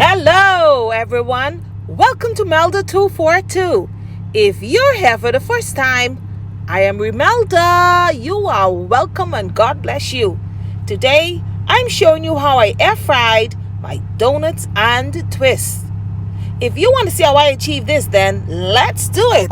Hello everyone, welcome to Melda 242. If you're here for the first time, I am Melda. You are welcome and God bless you. Today, I'm showing you how I air fried my donuts and twists. If you want to see how I achieve this, then let's do it.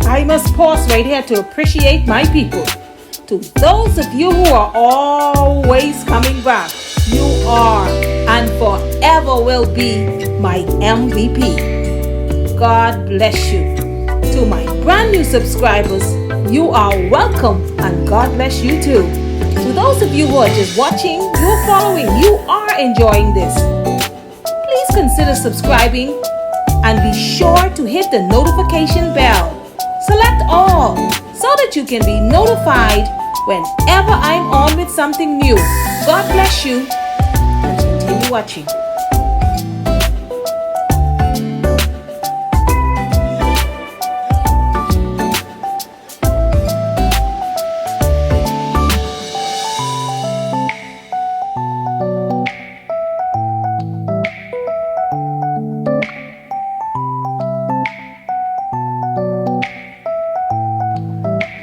I must pause right here to appreciate my people. To those of you who are always coming back, you are and forever will be my MVP. God bless you. To my brand new subscribers, you are welcome and God bless you too. To those of you who are just watching, you're following, you are enjoying this. Please consider subscribing and be sure to hit the notification bell. Select all so that you can be notified whenever I'm on with something new. God bless you and continue watching.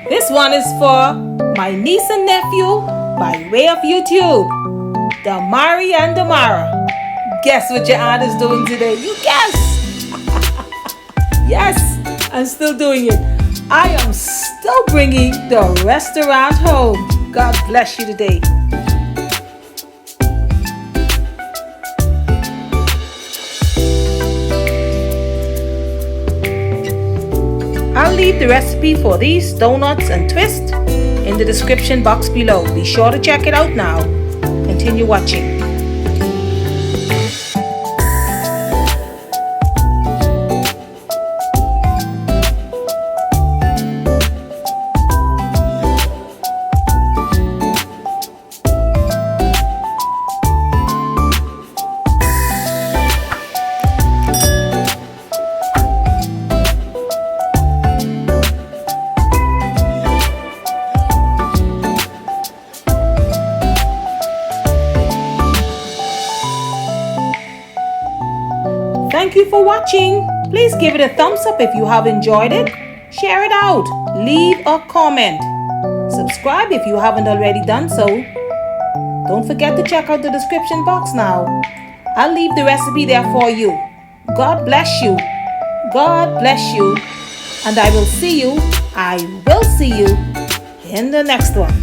This one is for my niece and nephew by way of YouTube, Damari and Damara. Guess what your aunt is doing today? You guess! Yes, I'm still doing it. I am still bringing the restaurant home. God bless you today. I'll leave the recipe for these donuts and twists in the description box below. Be sure to check it out now. Continue watching. Thank you for watching. Please give it a thumbs up if you have enjoyed it. Share it out. Leave a comment. Subscribe if you haven't already done so. Don't forget to check out the description box now. I'll leave the recipe there for you. God bless you. God bless you. And I will see you in the next one.